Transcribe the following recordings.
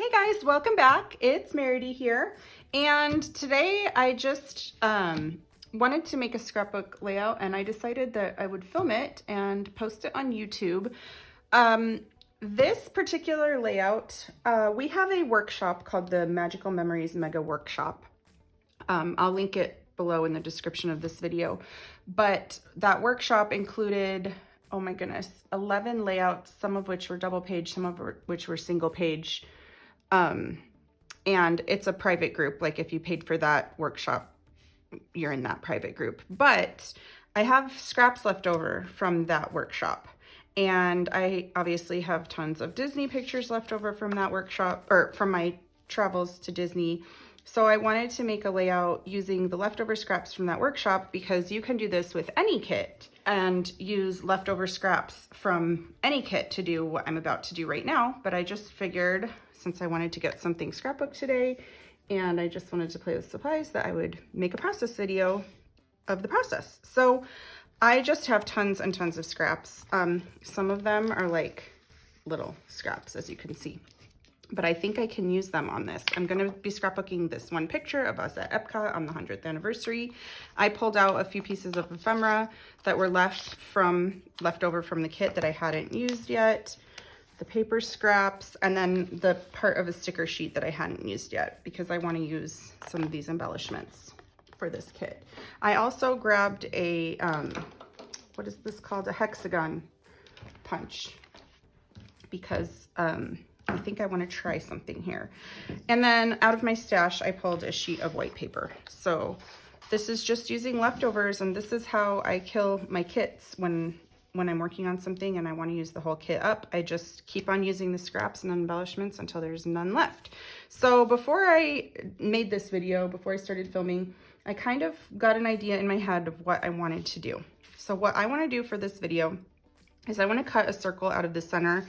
Hey guys, welcome back. It's Meridy here, and today I just wanted to make a scrapbook layout, and I decided that I would film it and post it on YouTube. This particular layout, we have a workshop called the Magical Memories Mega Workshop. I'll link it below in the description of this video, but that workshop included, oh my goodness, 11 layouts, some of which were double page, some of which were single page. And it's a private group. Like if you paid for that workshop, you're in that private group. But I have scraps left over from that workshop. And I obviously have tons of Disney pictures left over from that workshop, or from my travels to Disney. So I wanted to make a layout using the leftover scraps from that workshop, because you can do this with any kit and use leftover scraps from any kit to do what I'm about to do right now. But I just figured, since I wanted to get something scrapbook today and I just wanted to play with supplies, that I would make a process video of the process. So I just have tons and tons of scraps. Some of them are like little scraps, as you can see, but I think I can use them on this. I'm gonna be scrapbooking this one picture of us at Epcot on the 100th anniversary. I pulled out a few pieces of ephemera that were left over from the kit that I hadn't used yet, the paper scraps, and then the part of a sticker sheet that I hadn't used yet, because I want to use some of these embellishments for this kit. I also grabbed a, what is this called? A hexagon punch, because I think I want to try something here. And then out of my stash, I pulled a sheet of white paper. So this is just using leftovers, and this is how I kill my kits when I'm working on something and I want to use the whole kit up. I just keep on using the scraps and embellishments until there's none left. So before I made this video, before I started filming, I kind of got an idea in my head of what I wanted to do. So what I want to do for this video is I want to cut a circle out of the center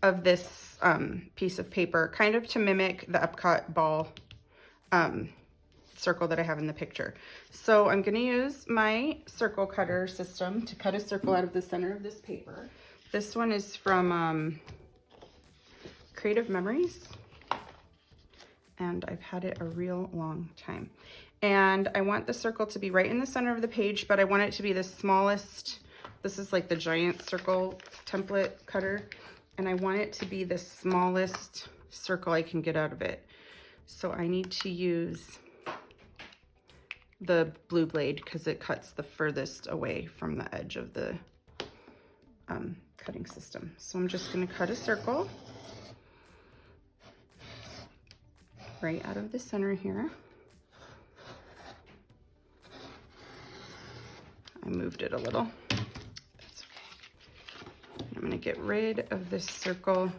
of this piece of paper, kind of to mimic the Epcot ball circle that I have in the picture. So I'm going to use my circle cutter system to cut a circle out of the center of this paper. This one is from Creative Memories, and I've had it a real long time. And I want the circle to be right in the center of the page, but I want it to be the smallest. This is like the giant circle template cutter, and I want it to be the smallest circle I can get out of it. So I need to use the blue blade because it cuts the furthest away from the edge of the cutting system. So I'm just going to cut a circle right out of the center here. I moved it a little. That's okay. I'm going to get rid of this circle.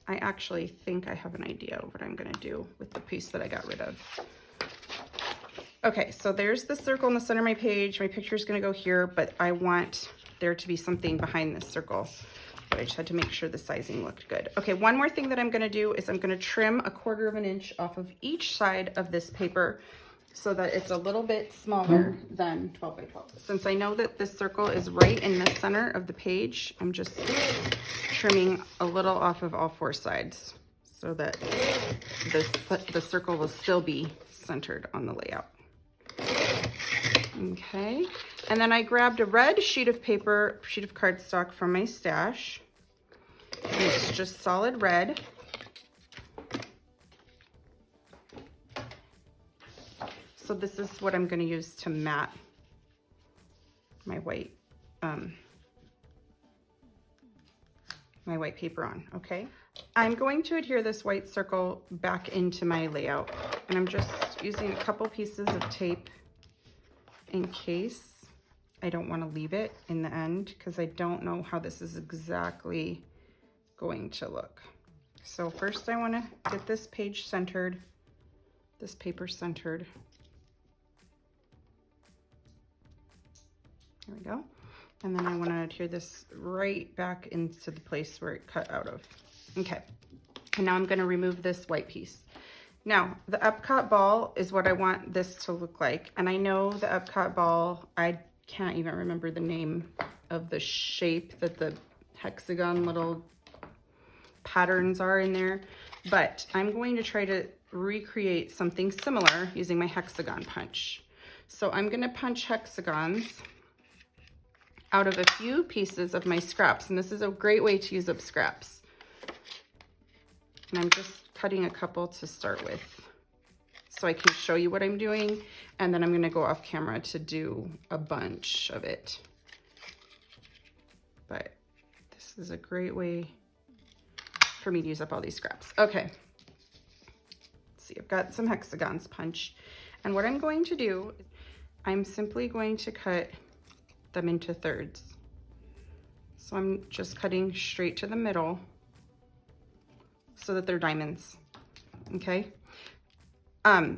I actually think I have an idea of what I'm going to do with the piece that I got rid of. Okay, so there's the circle in the center of my page. My picture is going to go here, but I want there to be something behind this circle. But I just had to make sure the sizing looked good. Okay, one more thing that I'm going to do is I'm going to trim 1/4 of an inch off of each side of this paper so that it's a little bit smaller than 12 by 12. Since I know that this circle is right in the center of the page, I'm just trimming a little off of all 4 sides so that the circle will still be centered on the layout. Okay, and then I grabbed a red sheet of cardstock from my stash. And it's just solid red. So this is what I'm going to use to mat my white paper on, okay? I'm going to adhere this white circle back into my layout, and I'm just using a couple pieces of tape in case I don't want to leave it in the end, because I don't know how this is exactly going to look. So first I want to get this page centered, this paper centered. There we go. And then I want to adhere this right back into the place where it cut out of. Okay. And now I'm going to remove this white piece. Now, the Epcot ball is what I want this to look like. And I know the Epcot ball, I can't even remember the name of the shape that the hexagon little patterns are in there, but I'm going to try to recreate something similar using my hexagon punch. So I'm going to punch hexagons out of a few pieces of my scraps, and this is a great way to use up scraps. And I'm just cutting a couple to start with so I can show you what I'm doing, and then I'm going to go off camera to do a bunch of it. But this is a great way for me to use up all these scraps. Okay, let's see, I've got some hexagons punched, and what I'm going to do, I'm simply going to cut them into thirds. So I'm just cutting straight to the middle so that they're diamonds, okay?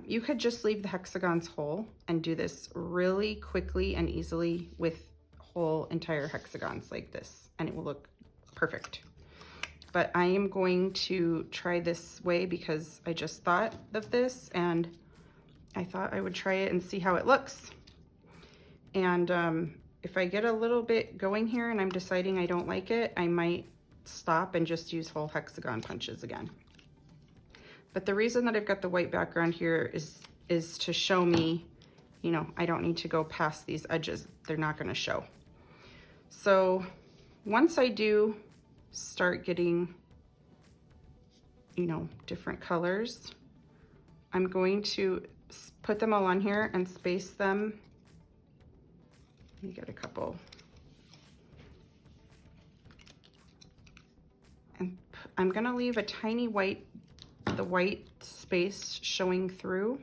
You could just leave the hexagons whole and do this really quickly and easily with whole entire hexagons like this, and it will look perfect. But I am going to try this way because I just thought of this and I thought I would try it and see how it looks. And if I get a little bit going here and I'm deciding I don't like it, I might stop and just use whole hexagon punches again. But the reason that I've got the white background here is to show me, you know, I don't need to go past these edges. They're not going to show. So once I do start getting, you know, different colors, I'm going to put them all on here and space them. You get a couple. And I'm going to leave a tiny white, the white space showing through.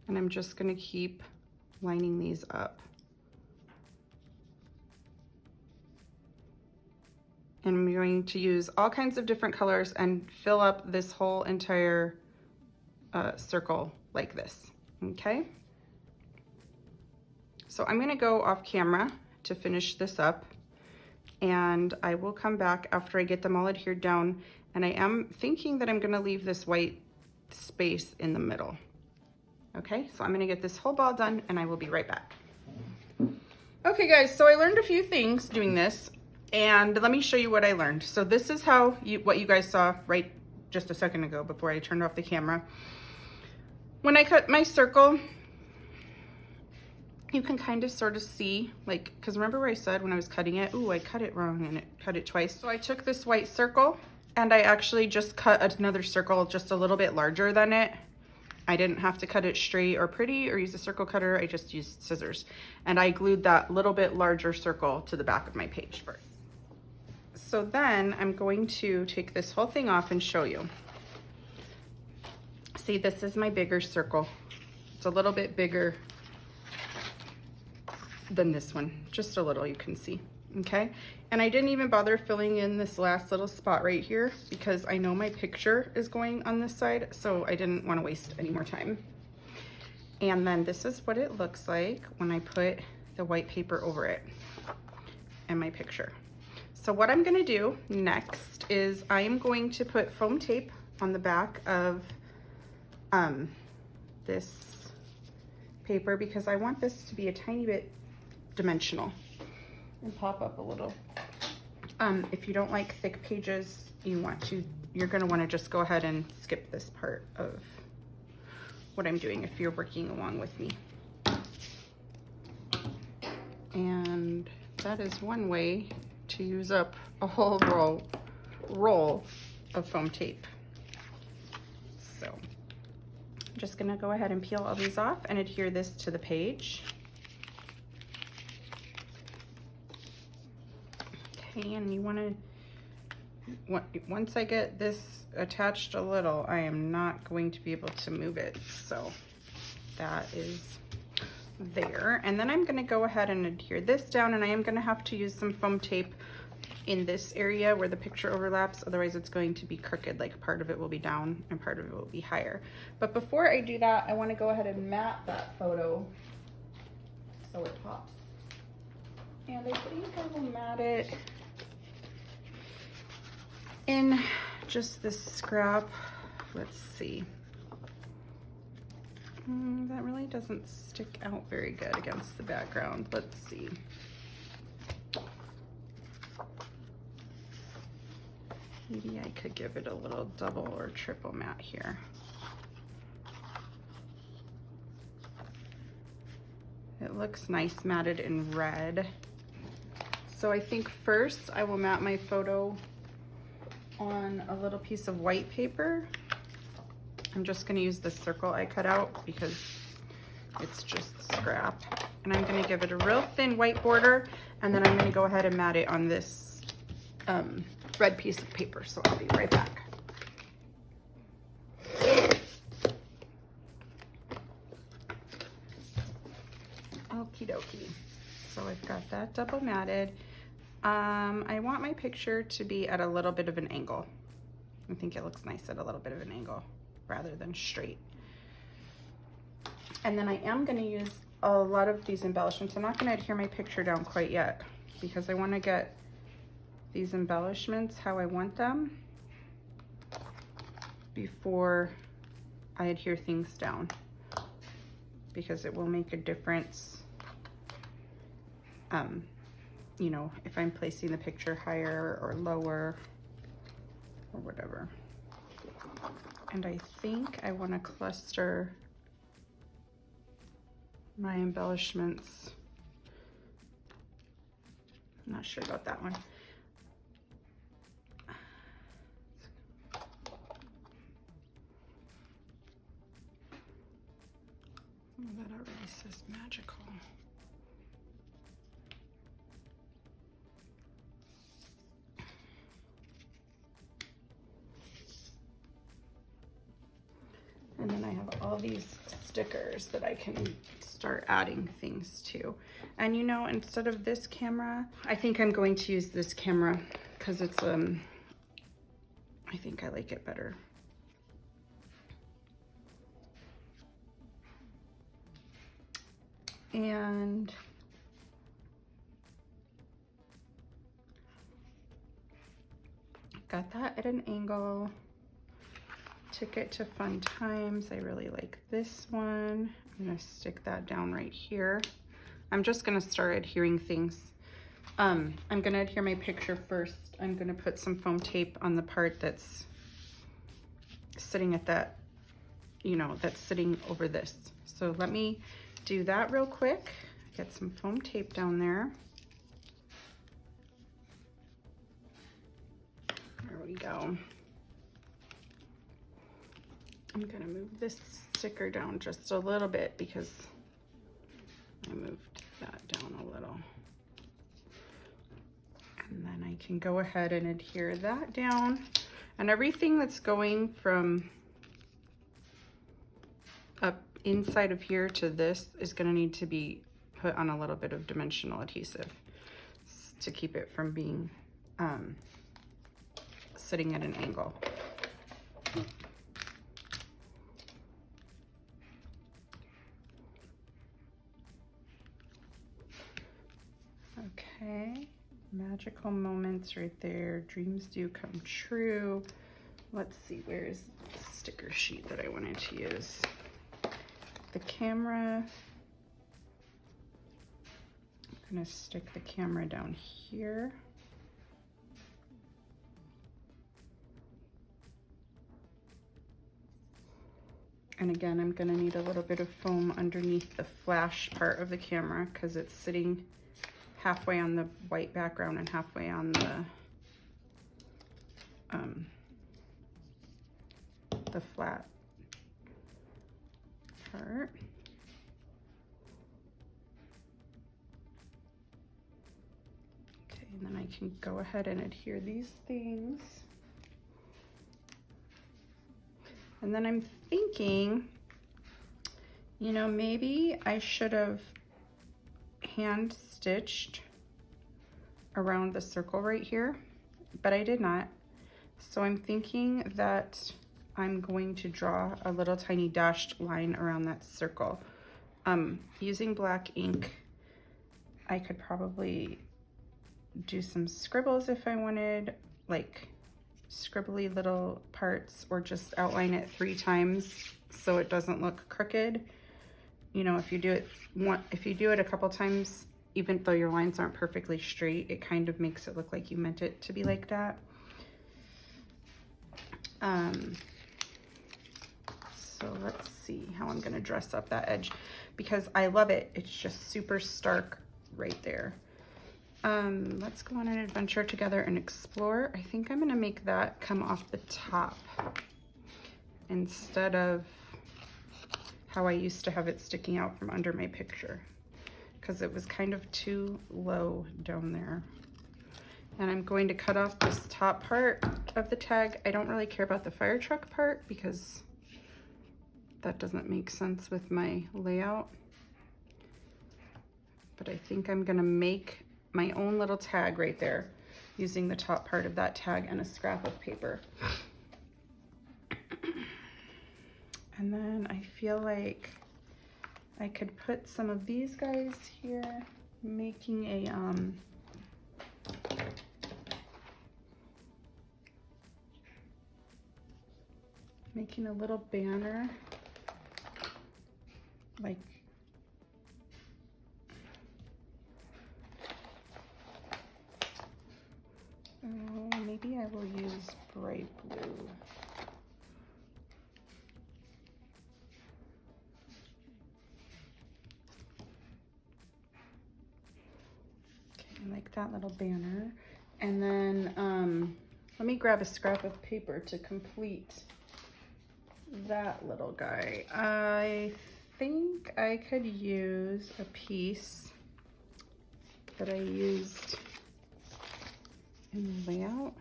And I'm just going to keep lining these up. And I'm going to use all kinds of different colors and fill up this whole entire circle like this, okay? So I'm gonna go off camera to finish this up, and I will come back after I get them all adhered down, and I am thinking that I'm gonna leave this white space in the middle. Okay, so I'm gonna get this whole ball done and I will be right back. Okay guys, so I learned a few things doing this. And let me show you what I learned. So this is how what you guys saw right just a second ago before I turned off the camera. When I cut my circle, you can kind of sort of see, like, because remember where I said when I was cutting it, ooh, I cut it wrong and it cut it twice. So I took this white circle and I actually just cut another circle just a little bit larger than it. I didn't have to cut it straight or pretty or use a circle cutter. I just used scissors. And I glued that little bit larger circle to the back of my page first. So then I'm going to take this whole thing off and show you. See, this is my bigger circle. It's a little bit bigger than this one, just a little, you can see, okay? And I didn't even bother filling in this last little spot right here because I know my picture is going on this side, so I didn't want to waste any more time. And then this is what it looks like when I put the white paper over it and my picture. So what I'm gonna do next is I am going to put foam tape on the back of this paper because I want this to be a tiny bit dimensional and pop up a little. If you don't like thick pages, you're gonna wanna just go ahead and skip this part of what I'm doing if you're working along with me. And that is one way to use up a whole roll of foam tape. So I'm just gonna go ahead and peel all these off and adhere this to the page. Okay, and you wanna, once I get this attached a little, I am not going to be able to move it. So that is there. And then I'm going to go ahead and adhere this down, and I am going to have to use some foam tape in this area where the picture overlaps, otherwise it's going to be crooked, like part of it will be down and part of it will be higher. But before I do that, I want to go ahead and mat that photo so it pops. And I think I will mat it in just this scrap. Let's see. That really doesn't stick out very good against the background. Let's see. Maybe I could give it a little double or triple matte here. It looks nice matted in red. So I think first I will matte my photo on a little piece of white paper. I'm just gonna use the circle I cut out because it's just scrap. And I'm gonna give it a real thin white border, and then I'm gonna go ahead and matte it on this red piece of paper. So I'll be right back. Okie dokie. So I've got that double matted. I want my picture to be at a little bit of an angle. I think it looks nice at a little bit of an angle rather than straight. And then I am going to use a lot of these embellishments. I'm not going to adhere my picture down quite yet because I want to get these embellishments how I want them before I adhere things down, because it will make a difference, you know, if I'm placing the picture higher or lower or whatever. And I think I want to cluster my embellishments. I'm not sure about that one. Oh, that already says magical. And then I have all these stickers that I can start adding things to. And you know, instead of this camera, I think I'm going to use this camera because it's, I think I like it better. And I've got that at an angle. Took it to Fun Times. I really like this one. I'm gonna stick that down right here. I'm just gonna start adhering things. I'm gonna adhere my picture first. I'm gonna put some foam tape on the part that's sitting at that, you know, that's sitting over this. So let me do that real quick. Get some foam tape down there. There we go. I'm gonna move this sticker down just a little bit because I moved that down a little. And then I can go ahead and adhere that down. And everything that's going from up inside of here to this is gonna need to be put on a little bit of dimensional adhesive to keep it from being sitting at an angle. Okay, magical moments right there. Dreams do come true. Let's see, where's the sticker sheet that I wanted to use? The camera. I'm gonna stick the camera down here. And again, I'm gonna need a little bit of foam underneath the flash part of the camera because it's sitting halfway on the white background and halfway on the flat part. Okay, and then I can go ahead and adhere these things. And then I'm thinking, you know, maybe I should have hand stitched around the circle right here, but I did not. So I'm thinking that I'm going to draw a little tiny dashed line around that circle. Using black ink, I could probably do some scribbles if I wanted, like scribbly little parts, or just outline it 3 times so it doesn't look crooked. You know, if you do it a couple times, even though your lines aren't perfectly straight, it kind of makes it look like you meant it to be like that. So let's see how I'm gonna dress up that edge, because I love it. It's just super stark right there. Let's go on an adventure together and explore. I think I'm gonna make that come off the top instead of how I used to have it sticking out from under my picture, because it was kind of too low down there. And I'm going to cut off this top part of the tag. I don't really care about the fire truck part because that doesn't make sense with my layout. But I think I'm gonna make my own little tag right there using the top part of that tag and a scrap of paper. And then I feel like I could put some of these guys here, making a little banner, like maybe I will use bright blue. Like that little banner. And then let me grab a scrap of paper to complete that little guy. I think I could use a piece that I used in the layout.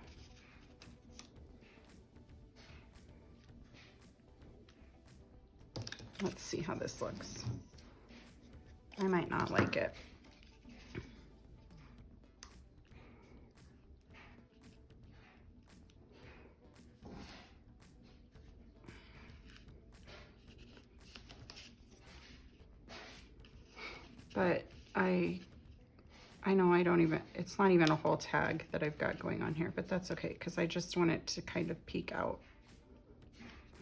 Let's see how this looks. I might not like it. But I know it's not even a whole tag that I've got going on here, but that's okay, because I just want it to kind of peek out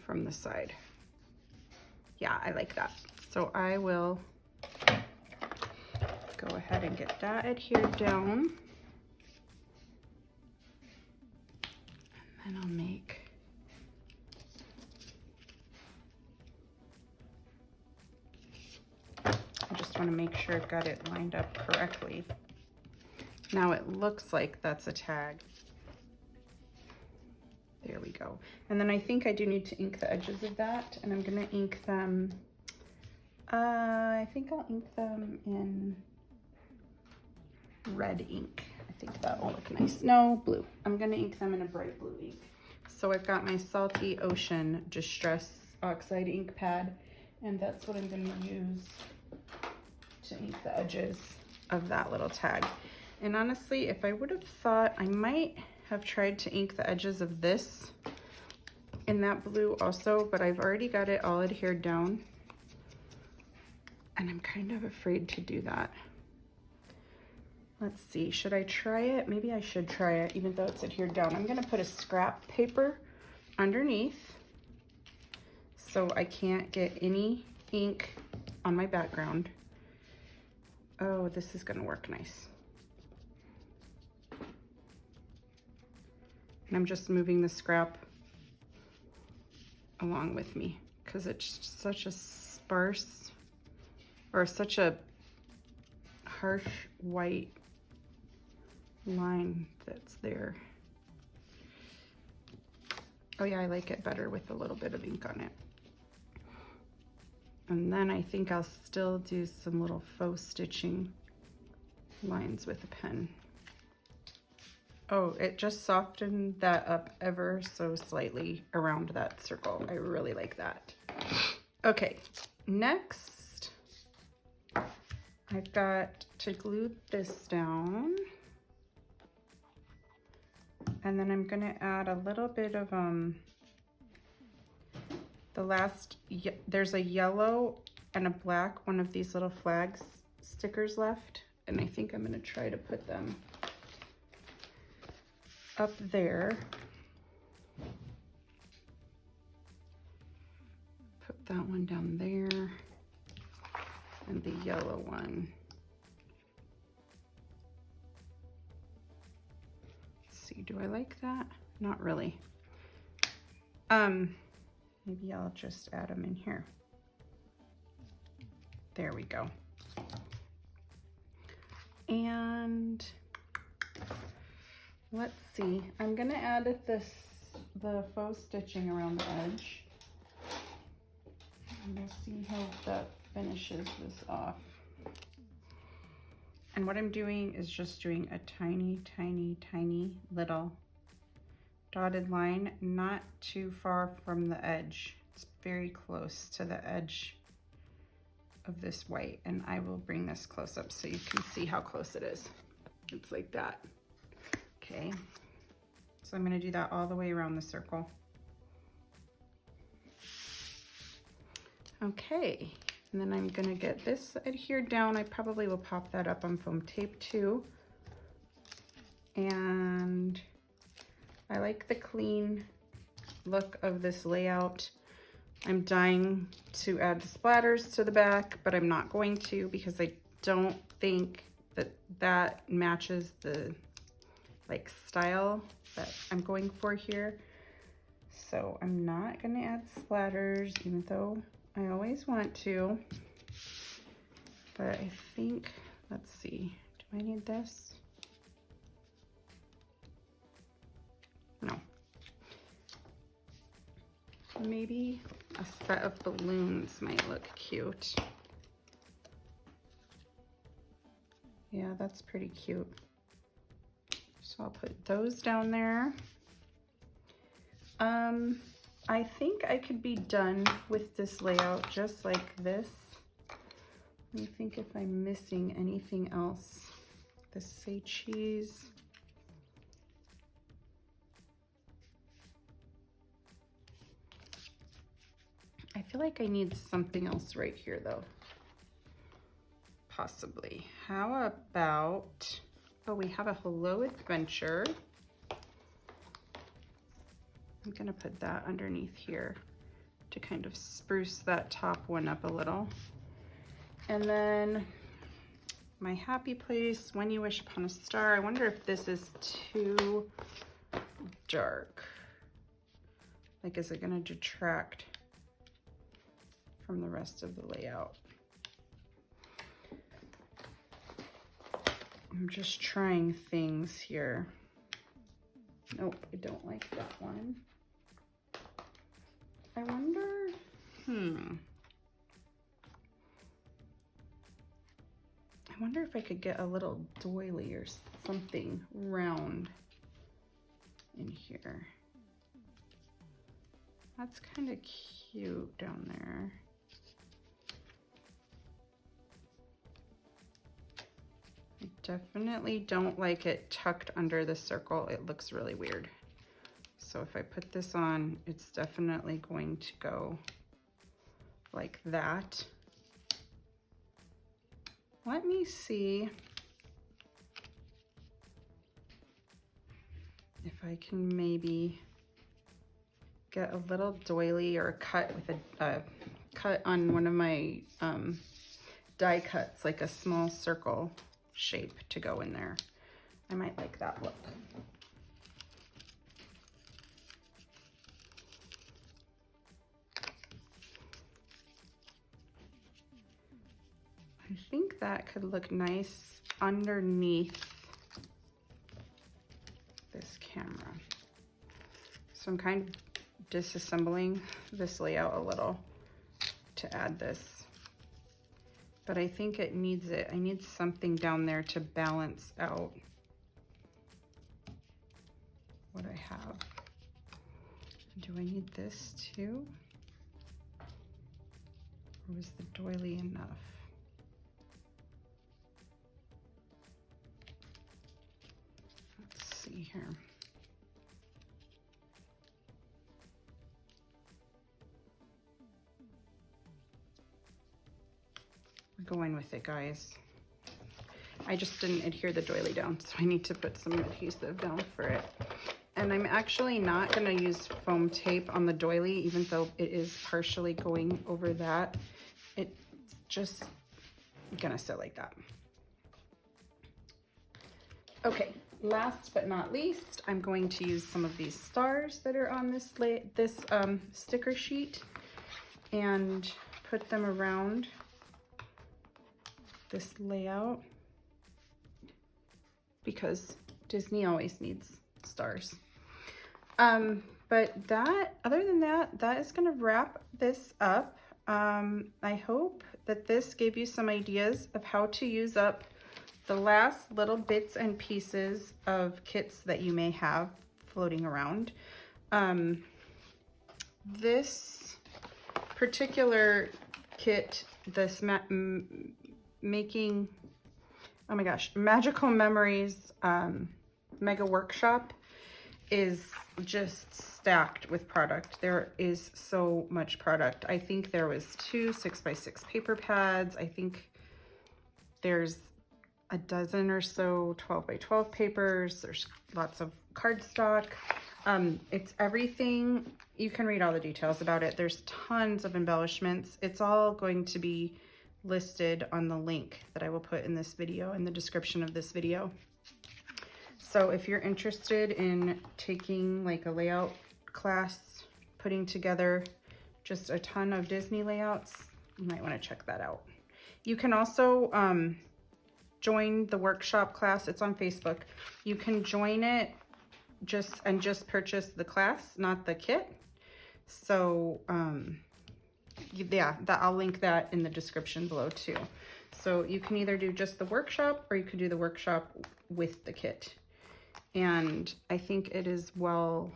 from the side. Yeah, I like that. So I will go ahead and get that adhered down. And then I'll make I just want to make sure I've got it lined up correctly. Now it looks like that's a tag. There we go. And then I think I do need to ink the edges of that, and I'm gonna ink them, I think I'll ink them in red ink. I think that will look nice. No, blue. I'm gonna ink them in a bright blue ink. So I've got my Salty Ocean Distress Oxide ink pad, and that's what I'm gonna use to ink the edges of that little tag. And honestly, if I would have thought, I might have tried to ink the edges of this in that blue also, but I've already got it all adhered down, and I'm kind of afraid to do that. Let's see, should I try it? Maybe I should try it even though it's adhered down. I'm gonna put a scrap paper underneath so I can't get any ink on my background. Oh, this is gonna work nice. And I'm just moving the scrap along with me because it's such a sparse, or such a harsh white line that's there. Oh yeah, I like it better with a little bit of ink on it. And then I think I'll still do some little faux stitching lines with a pen. Oh, it just softened that up ever so slightly around that circle. I really like that. Okay, next I've got to glue this down. And then I'm gonna add a little bit of there's a yellow and a black, one of these little flags stickers left, and I think I'm gonna try to put them up there. that one down there and the yellow one. Let's see, do I like that? Not really. Maybe I'll just add them in here. There we go. And let's see, I'm gonna add the faux stitching around the edge. I'm gonna see how that finishes this off. And what I'm doing is just doing a tiny, tiny, tiny little dotted line, not too far from the edge. It's very close to the edge of this white, and I will bring this close up so you can see how close it is. It's like that. Okay, so I'm going to do that all the way around the circle. Okay, and then I'm going to get this adhered down. I probably will pop that up on foam tape too. And I like the clean look of this layout. I'm dying to add splatters to the back, but I'm not going to because I don't think that that matches the like style that I'm going for here. So I'm not gonna add splatters, even though I always want to. But I think, let's see, do I need this? No. Maybe a set of balloons might look cute. Yeah, that's pretty cute. So I'll put those down there. I think I could be done with this layout just like this. Let me think if I'm missing anything else. The say cheese. I feel like I need something else right here though. Possibly. How about, oh, we have a hello adventure. I'm gonna put that underneath here to kind of spruce that top one up a little. And then my happy place, when you wish upon a star. I wonder if this is too dark. Like, is it gonna detract from the rest of the layout? I'm just trying things here. Nope, I don't like that one. I wonder, I wonder if I could get a little doily or something round in here. That's kind of cute down there. I definitely don't like it tucked under the circle. It looks really weird. So if I put this on, it's definitely going to go like that. Let me see if I can maybe get a little doily or a cut with a cut on one of my die cuts, like a small circle shape to go in there. I might like that look. I think that could look nice underneath this camera. So I'm kind of disassembling this layout a little to add this, but I think it needs it. I need something down there to balance out what I have. Do I need this too? Or was the doily enough? Let's see here. We're going with it, guys. I just didn't adhere the doily down, so I need to put some adhesive down for it. And I'm actually not going to use foam tape on the doily, even though it is partially going over that. It's just going to sit like that. Okay, last but not least, I'm going to use some of these stars that are on this sticker sheet and put them around this layout, because Disney always needs stars. But other than that, that is going to wrap this up. I hope that this gave you some ideas of how to use up the last little bits and pieces of kits that you may have floating around. This particular kit, this making, oh my gosh, Magical Memories Mega Workshop, is just stacked with product. There is so much product. I think there was 2 6x6 paper pads. I think there's a dozen or so 12x12 papers. There's lots of cardstock. It's everything. You can read all the details about it. There's tons of embellishments. It's all going to be listed on the link that I will put in this video, in the description of this video. So if you're interested in taking like a layout class, putting together just a ton of Disney layouts, you might want to check that out. You can also join the workshop class. It's on Facebook. You can join it just purchase the class, not the kit. So yeah, I'll link that in the description below too. So you can either do just the workshop, or you could do the workshop with the kit. And I think it is well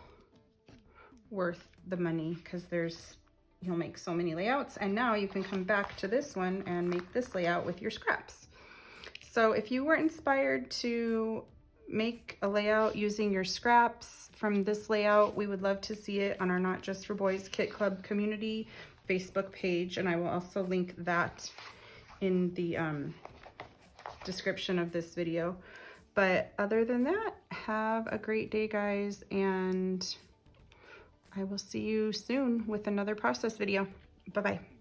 worth the money, because you'll make so many layouts, and now you can come back to this one and make this layout with your scraps. So if you were inspired to make a layout using your scraps from this layout, we would love to see it on our Not Just for Boys Kit Club community Facebook page, and I will also link that in the description of this video. But other than that, have a great day, guys, and I will see you soon with another process video. Bye-bye.